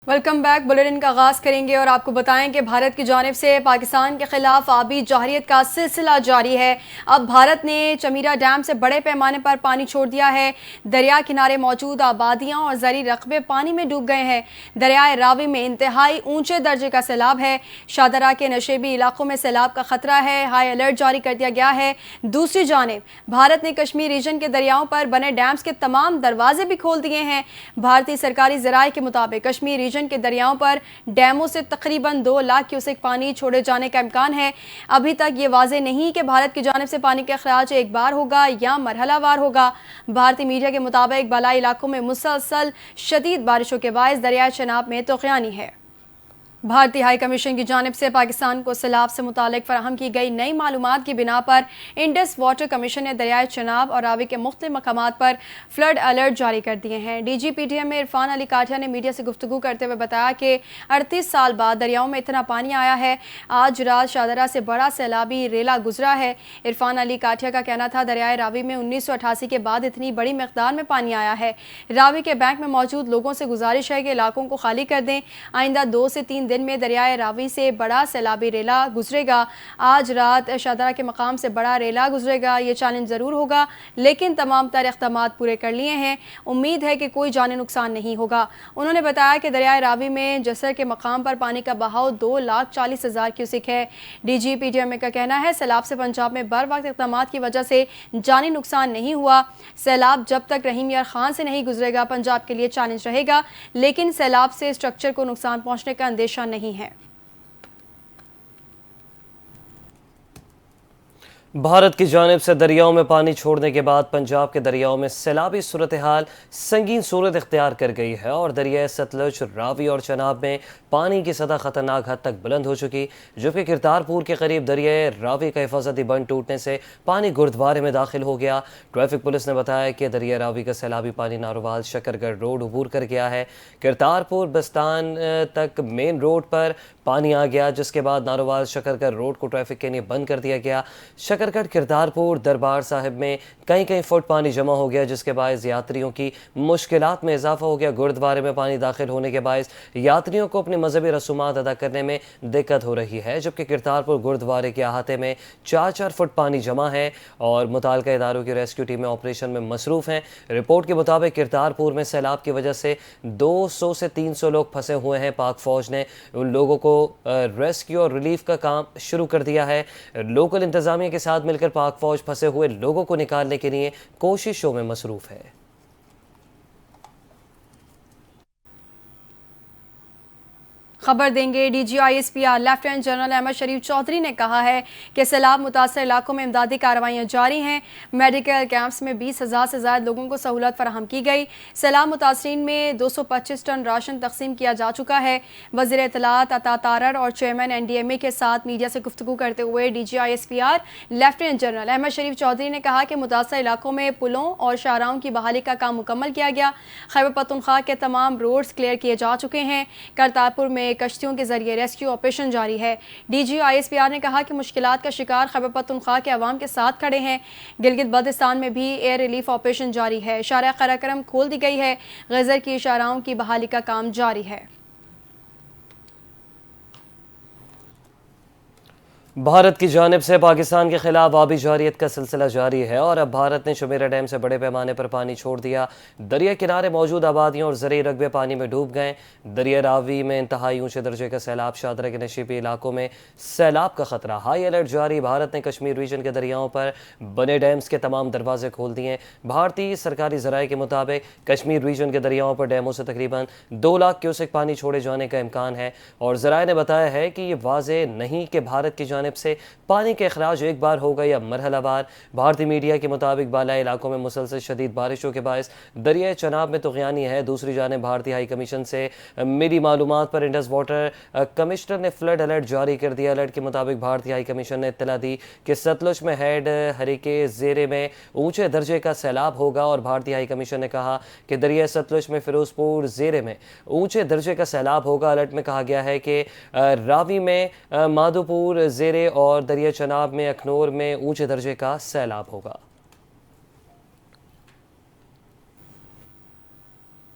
Welcome back. Bulletin کا آغاز کریں گے اور آپ کو بتائیں کہ بھارت کی جانب سے پاکستان کے خلاف آبی جارحیت کا سلسلہ جاری ہے۔ اب بھارت نے چمیرا ڈیم سے بڑے پیمانے پر پانی چھوڑ دیا ہے۔ دریا کنارے موجود آبادیاں اور زرعی رقبے پانی میں ڈوب گئے ہیں۔ دریائے راوی میں انتہائی اونچے درجے کا سیلاب ہے۔ شاہدرہ کے نشیبی علاقوں میں سیلاب کا خطرہ ہے۔ ہائی الرٹ جاری کر دیا گیا ہے۔ دوسری جانب بھارت نے کشمیر ریجن کے دریاؤں پر بنے ڈیمز کے تمام دروازے بھی کھول دیے ہیں۔ بھارتی سرکاری ذرائع کے مطابق کشمیر ریجن کے دریاؤں پر ڈیموں سے تقریباً 2 لاکھ کیوسک پانی چھوڑے جانے کا امکان ہے۔ ابھی تک یہ واضح نہیں کہ بھارت کی جانب سے پانی کا اخراج ایک بار ہوگا یا مرحلہ وار ہوگا۔ بھارتی میڈیا کے مطابق بالائی علاقوں میں مسلسل شدید بارشوں کے باعث دریائے چناب میں طغیانی ہے۔ بھارتی ہائی کمیشن کی جانب سے پاکستان کو سیلاب سے متعلق فراہم کی گئی نئی معلومات کی بنا پر انڈس واٹر کمیشن نے دریائے چناب اور راوی کے مختلف مقامات پر فلڈ الرٹ جاری کر دیے ہیں۔ D G P T M میں عرفان علی کاٹھیا نے میڈیا سے گفتگو کرتے ہوئے بتایا کہ 38 سال بعد دریاؤں میں اتنا پانی آیا ہے۔ آج رات شاہدرہ سے بڑا سیلابی ریلا گزرا ہے۔ عرفان علی کاٹھیا کا کہنا تھا دریائے راوی میں 1988 کے بعد اتنی بڑی مقدار میں پانی آیا ہے۔ راوی کے بینک میں موجود لوگوں سے گزارش ہے کہ علاقوں کو خالی کر دیں۔ آئندہ 2 سے 3 دن میں دریائے راوی سے بڑا سیلابی ریلا گزرے گا۔ آج رات شاہدرہ کے مقام سے بڑا ریلا گزرے گا۔ یہ چیلنج ضرور ہوگا لیکن تمام تر اقدامات پورے کر لیے ہیں۔ امید ہے کہ کوئی جانی نقصان نہیں ہوگا۔ انہوں نے بتایا کہ دریائے راوی میں جسر کے مقام پر پانی کا بہاؤ 2,40,000 کیوسک ہے۔ D G P T M کا کہنا ہے سیلاب سے پنجاب میں بر وقت اقدامات کی وجہ سے جانی نقصان نہیں ہوا۔ سیلاب جب تک رحیم یار خان سے نہیں گزرے گا پنجاب کے لیے چیلنج رہے گا، لیکن سیلاب سے اسٹرکچر کو نقصان پہنچنے کا اندیشہ نہیں ہے۔ بھارت کی جانب سے دریاؤں میں پانی چھوڑنے کے بعد پنجاب کے دریاؤں میں سیلابی صورتحال سنگین صورت اختیار کر گئی ہے اور دریائے ستلج، راوی اور چناب میں پانی کی سطح خطرناک حد تک بلند ہو چکی، جبکہ کرتارپور کے قریب دریائے راوی کا حفاظتی بند ٹوٹنے سے پانی گردوارے میں داخل ہو گیا۔ ٹریفک پولیس نے بتایا کہ دریائے راوی کا سیلابی پانی ناروال شکرگڑھ روڈ عبور کر گیا ہے۔ کرتارپور بستان تک مین روڈ پر پانی آ گیا، جس کے بعد ناروال شکرگڑھ روڈ کو ٹریفک کے لیے بند کر دیا گیا۔ شکرگڑھ کرتارپور دربار صاحب میں کئی فٹ پانی جمع ہو گیا، جس کے باعث یاتریوں کی مشکلات میں اضافہ ہو گیا۔ گردوارے میں پانی داخل ہونے کے باعث یاتریوں کو اپنی مذہبی رسومات ادا کرنے میں دقت ہو رہی ہے، جبکہ کرتارپور گردوارے کے احاطے میں 4 فٹ پانی جمع ہے اور متعلقہ اداروں کی ریسکیو ٹیمیں آپریشن میں مصروف ہیں۔ رپورٹ کے مطابق کرتارپور میں سیلاب کی وجہ سے 200 سے 300 لوگ پھنسے ہوئے ہیں۔ پاک فوج نے ان لوگوں کو ریسکیو اور ریلیف کا کام شروع کر دیا ہے۔ لوکل انتظامیہ کے ساتھ مل کر پاک فوج پھنسے ہوئے لوگوں کو نکالنے کے لیے کوششوں میں مصروف ہے۔ خبر دیں گے D G I S P R lieutenant general Ahmed Sharif Chaudhry نے کہا ہے کہ سیلاب متاثر علاقوں میں امدادی کارروائیاں جاری ہیں۔ میڈیکل کیمپس میں 20,000 سے زائد لوگوں کو سہولت فراہم کی گئی۔ سیلاب متاثرین میں 225 ٹن راشن تقسیم کیا جا چکا ہے۔ وزیر اطلاعات عطا تارڑ اور chairman N D M A کے ساتھ میڈیا سے گفتگو کرتے ہوئے D G I S P R lieutenant general Ahmed Sharif Chaudhry نے کہا کہ متاثر علاقوں میں پلوں اور شاہراہوں کی بحالی کا کام مکمل کیا گیا۔ خیبر پختونخوا کے تمام روڈز کلیئر کیے جا چکے ہیں۔ کرتارپور میں کشتیوں کے ذریعے ریسکیو آپریشن جاری ہے۔ D G I S P R نے کہا کہ مشکلات کا شکار خیبر پختونخوا کے عوام کے ساتھ کھڑے ہیں۔ گلگت بلتستان میں بھی ایئر ریلیف آپریشن جاری ہے۔ شارع قراقرم کھول دی گئی ہے۔ غزر کی شاہراہوں کی بحالی کا کام جاری ہے۔ بھارت کی جانب سے پاکستان کے خلاف آبی جارحیت کا سلسلہ جاری ہے اور اب بھارت نے چمیرا ڈیم سے بڑے پیمانے پر پانی چھوڑ دیا۔ دریا کنارے موجود آبادیوں اور زرعی رقبے پانی میں ڈوب گئے۔ دریا راوی میں انتہائی اونچے درجے کا سیلاب، شاہدرہ کے نشیبی علاقوں میں سیلاب کا خطرہ، ہائی الرٹ جاری۔ بھارت نے کشمیر ریجن کے دریاؤں پر بنے ڈیمز کے تمام دروازے کھول دیے۔ بھارتی سرکاری ذرائع کے مطابق کشمیر ریجن کے دریاؤں پر ڈیموں سے تقریباً 2 لاکھ کیوسک پانی چھوڑے جانے کا امکان ہے اور ذرائع نے بتایا ہے کہ یہ واضح نہیں کہ بھارت کی جانب سے پانی کے اخراج ایک بار ہوگا یا مرحلہ وار۔ بھارتی میڈیا کے مطابق بالائی علاقوں میں مسلسل شدید بارشوں کے باعث دریائے چناب میں طغیانی ہے۔ دوسری جانب بھارتی ہائی کمیشن سے ملی معلومات پر انڈس واٹر کمشنر نے فلڈ الرٹ جاری کر دیا۔ الرٹ کے مطابق بھارتی ہائی کمیشن نے اطلاع دی کہ ستلج میں ہیڈ ہریکے زیرے میں اونچے درجے کا سیلاب ہوگا اور بھارتی ہائی کمیشن نے کہا کہ دریائے ستلج میں فیروز پور زیرے میں اونچے درجے کا سیلاب ہوگا۔ الرٹ میں کہا گیا ہے کہ راوی میں مادھو پور زیرے اور دریا چناب میں اکھنور میں اونچے درجے کا سیلاب ہوگا۔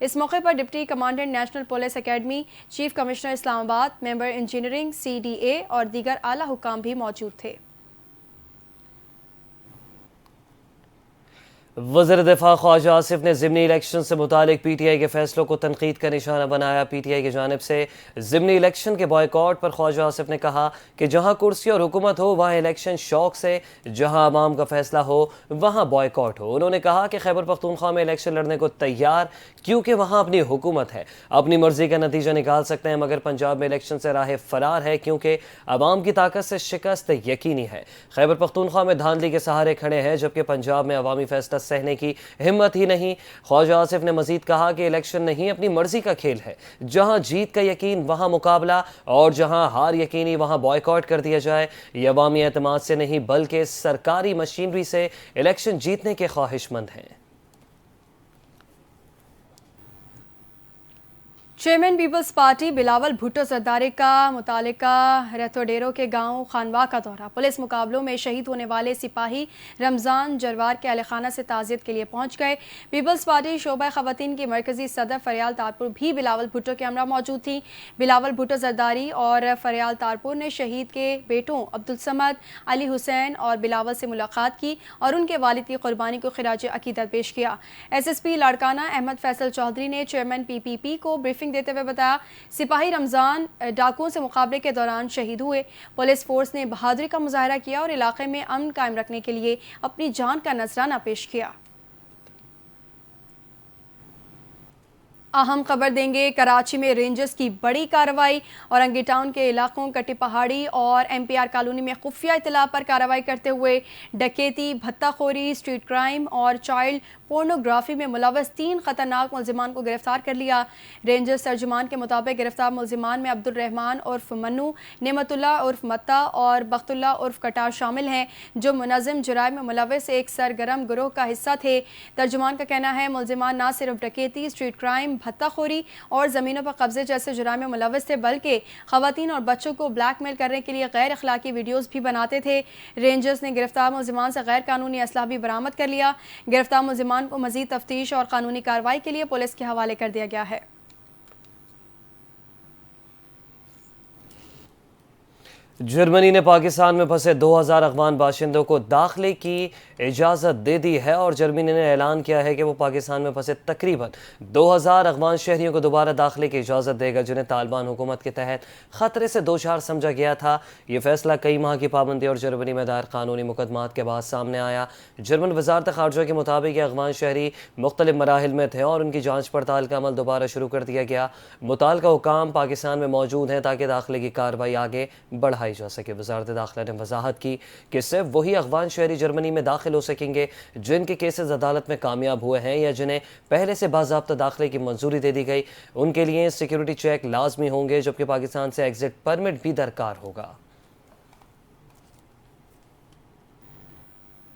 اس موقع پر deputy commandant national police academy, chief commissioner Islamabad, member engineering CDA اور دیگر اعلیٰ حکام بھی موجود تھے۔ وزیر دفاع خواجہ آصف نے ضمنی الیکشن سے متعلق PTI کے فیصلوں کو تنقید کا نشانہ بنایا۔ PTI کی جانب سے ضمنی الیکشن کے بائیکاٹ پر خواجہ آصف نے کہا کہ جہاں کرسی اور حکومت ہو وہاں الیکشن شوق سے، جہاں عوام کا فیصلہ ہو وہاں بائیکاٹ ہو۔ انہوں نے کہا کہ خیبر پختونخوا میں الیکشن لڑنے کو تیار، کیونکہ وہاں اپنی حکومت ہے، اپنی مرضی کا نتیجہ نکال سکتے ہیں، مگر پنجاب میں الیکشن سے راہ فرار ہے کیونکہ عوام کی طاقت سے شکست یقینی ہے۔ خیبر پختونخوا میں دھاندلی کے سہارے کھڑے ہیں، جبکہ پنجاب میں عوامی فیصلہ سہنے کی ہمت ہی نہیں۔ خواجہ آصف نے مزید کہا کہ الیکشن نہیں، اپنی مرضی کا کھیل ہے، جہاں جیت کا یقین وہاں مقابلہ، اور جہاں ہار یقینی وہاں بائیکاٹ کر دیا جائے۔ یہ عوامی اعتماد سے نہیں بلکہ سرکاری مشینری سے الیکشن جیتنے کے خواہش مند ہیں۔ چیئرمین پیپلز پارٹی بلاول بھٹو زرداری کا متعلقہ ریتھوڈیرو کے گاؤں خانواہ کا دورہ۔ پولیس مقابلوں میں شہید ہونے والے سپاہی رمضان جروار کے اہل خانہ سے تعزیت کے لیے پہنچ گئے۔ پیپلز پارٹی شعبہ خواتین کی مرکزی صدر فریال تارپور بھی بلاول بھٹو کے ہمراہ موجود تھیں۔ بلاول بھٹو زرداری اور فریال تارپور نے شہید کے بیٹوں عبدالصمد، علی حسین اور بلاول سے ملاقات کی اور ان کے والد کی قربانی کو خراج عقیدت پیش کیا۔ SSP لاڑکانہ احمد فیصل چودھری نے چیئرمین PPP کو بریفنگ دیتے ہوئے بتایا، سپاہی رمضان ڈاکوؤں سے مقابلے کے دوران شہید ہوئے۔ پولیس فورس نے بہادری کا مظاہرہ کیا اور علاقے میں امن قائم رکھنے کے لیے اپنی جان کا نذرانہ پیش کیا۔ اہم خبر دیں گے، کراچی میں رینجرز کی بڑی کارروائی، اورنگی ٹاؤن کے علاقوں کٹی پہاڑی اور MPR کالونی میں خفیہ اطلاع پر کارروائی کرتے ہوئے ڈکیتی، بھتہ خوری، اسٹریٹ کرائم اور چائلڈ پورنوگرافی میں ملوث 3 خطرناک ملزمان کو گرفتار کر لیا۔ رینجرز ترجمان کے مطابق گرفتار ملزمان میں عبد الرحمان عرف منو، نعمت اللہ عرف متا اور بخت اللہ عرف کٹار شامل ہیں، جو منظم جرائم میں ملوث ایک سرگرم گروہ کا حصہ تھے۔ ترجمان کا کہنا ہے ملزمان نہ صرف ڈکیتی، اسٹریٹ کرائم، بھتہ خوری اور زمینوں پر قبضے جیسے جرائم میں ملوث تھے، بلکہ خواتین اور بچوں کو بلیک میل کرنے کے لیے غیر اخلاقی ویڈیوز بھی بناتے تھے۔ رینجرز نے گرفتار ملزمان سے غیر قانونی اسلحہ بھی برآمد کر لیا۔ گرفتار ملزمان کو مزید تفتیش اور قانونی کارروائی کے لیے پولیس کے حوالے کر دیا گیا ہے۔ جرمنی نے پاکستان میں پھنسے 2000 افغان باشندوں کو داخلے کی اجازت دے دی ہے، اور جرمنی نے اعلان کیا ہے کہ وہ پاکستان میں پھنسے تقریباً 2000 افغان شہریوں کو دوبارہ داخلے کی اجازت دے گا، جنہیں طالبان حکومت کے تحت خطرے سے دوچار سمجھا گیا تھا۔ یہ فیصلہ کئی ماہ کی پابندی اور جرمنی میں دائر قانونی مقدمات کے بعد سامنے آیا۔ جرمن وزارت خارجہ کے مطابق یہ افغان شہری مختلف مراحل میں تھے اور ان کی جانچ پڑتال کا عمل دوبارہ شروع کر دیا گیا۔ متعلقہ حکام پاکستان میں موجود ہیں تاکہ داخلے کی کارروائی آگے بڑھائی جا سکے۔ وزارت داخلہ نے وضاحت کی کہ صرف وہی افغان شہری جرمنی میں داخل ہو سکیں گے جن کے کیسز عدالت میں کامیاب ہوئے ہیں یا جنہیں پہلے سے باضابطہ داخلے کی منظوری دے دی گئی۔ ان کے لیے سیکیورٹی چیک لازمی ہوں گے، جبکہ پاکستان سے ایگزٹ پرمٹ بھی درکار ہوگا۔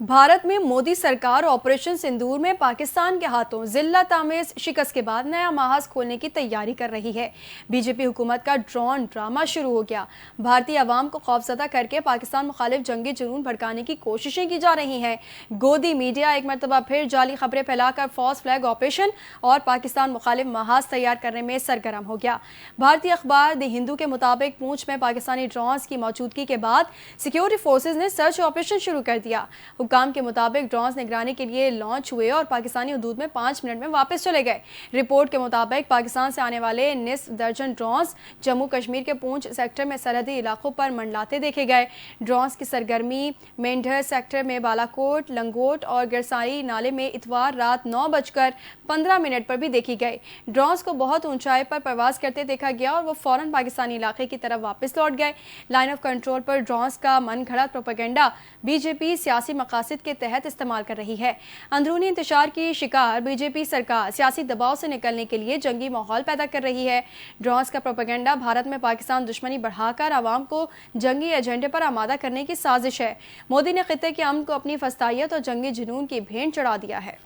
بھارت میں مودی سرکار آپریشن سندور میں پاکستان کے ہاتھوں ذلت آمیز شکست کے بعد نیا محاذ کھولنے کی تیاری کر رہی ہے۔ BJP حکومت کا ڈرون ڈرامہ شروع ہو گیا۔ بھارتی عوام کو خوفزدہ کر کے پاکستان مخالف جنگی جنون بھڑکانے کی کوششیں کی جا رہی ہیں۔ گودی میڈیا ایک مرتبہ پھر جعلی خبریں پھیلا کر فالس فلیگ آپریشن اور پاکستان مخالف محاذ تیار کرنے میں سرگرم ہو گیا۔ بھارتی اخبار دی ہندو کے مطابق پونچھ میں پاکستانی ڈرونز کی موجودگی کے بعد سیکیورٹی فورسز نے سرچ آپریشن شروع کر دیا۔ حکام کے مطابق ڈرونز نگرانی کے لیے لانچ ہوئے اور پاکستانی حدود میں 5 منٹ میں واپس چلے گئے۔ رپورٹ کے مطابق پاکستان سے آنے والے نصف درجن ڈرونز جموں کشمیر کے پونچھ سیکٹر میں سرحدی علاقوں پر منڈلاتے دیکھے گئے۔ ڈرونز کی سرگرمی مینڈھر سیکٹر میں بالاکوٹ، لنگوٹ اور گرسائی نالے میں اتوار رات 9:15 پر بھی دیکھی گئی۔ ڈرونز کو بہت اونچائی پر پرواز کرتے دیکھا گیا اور وہ فوراً پاکستانی علاقے کی طرف واپس لوٹ گئے۔ Line of control per drones کا من گھڑت پروپیگنڈا BJP سیاسی مقاصد کے تحت استعمال کر رہی ہے۔ اندرونی انتشار کی شکار BJP سرکار سیاسی دباؤ سے نکلنے کے لیے جنگی ماحول پیدا کر رہی ہے۔ ڈرونز کا پروپیگنڈا بھارت میں پاکستان دشمنی بڑھا کر عوام کو جنگی ایجنڈے پر آمادہ کرنے کی سازش ہے۔ مودی نے خطے کے امن کو اپنی فسطائیت اور جنگی جنون کی بھینٹ چڑھا دیا ہے۔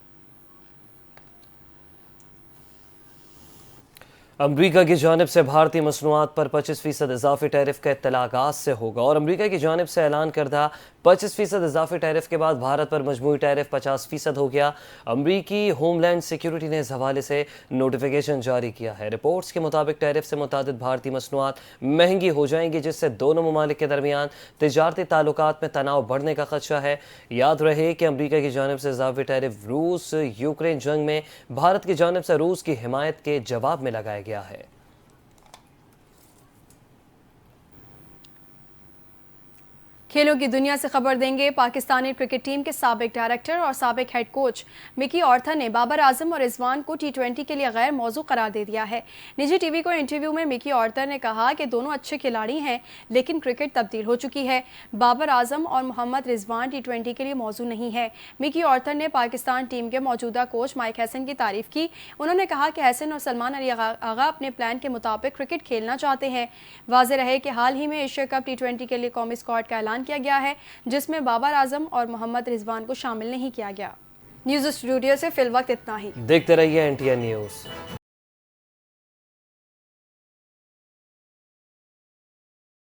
امریکہ کی جانب سے بھارتی مصنوعات پر 25% اضافی ٹیرف کا اطلاع آغاز سے ہوگا اور امریکہ کی جانب سے اعلان کردہ 25% اضافی ٹیرف کے بعد بھارت پر مجموعی ٹیرف 50% ہو گیا۔ امریکی ہوم لینڈ سیکیورٹی نے اس حوالے سے نوٹیفیکیشن جاری کیا ہے۔ رپورٹس کے مطابق ٹیرف سے متعدد بھارتی مصنوعات مہنگی ہو جائیں گی، جس سے دونوں ممالک کے درمیان تجارتی تعلقات میں تناؤ بڑھنے کا خدشہ ہے۔ یاد رہے کہ امریکہ کی جانب سے اضافی ٹیرف روس یوکرین جنگ میں بھارت کی جانب سے روس کی حمایت کے جواب میں لگایا گیا ہے۔ کھیلوں کی دنیا سے خبر دیں گے۔ پاکستانی کرکٹ ٹیم کے سابق ڈائریکٹر اور سابق ہیڈ کوچ مکی آرتھر نے بابر اعظم اور رضوان کو T20 کے لیے غیر موزوں قرار دے دیا ہے۔ نجی ٹی وی کو انٹرویو میں مکی آرتھر نے کہا کہ دونوں اچھے کھلاڑی ہیں، لیکن کرکٹ تبدیل ہو چکی ہے۔ بابر اعظم اور محمد رضوان T20 کے لیے موزوں نہیں ہے۔ مکی آرتھر نے پاکستان ٹیم کے موجودہ کوچ مائک ہیسن کی تعریف کی۔ انہوں نے کہا کہ ہیسن اور سلمان علی آغا اپنے پلان کے مطابق کرکٹ کھیلنا چاہتے ہیں۔ واضح رہے کہ حال ہی میں ایشیا کپ T20 کے لیے قومی اسکواڈ کا اعلان کیا گیا ہے، جس میں بابر اعظم اور محمد رضوان کو شامل نہیں کیا گیا۔ نیوز اسٹوڈیو سے فی الوقت اتنا ہی۔ دیکھتے رہیے NTN نیوز۔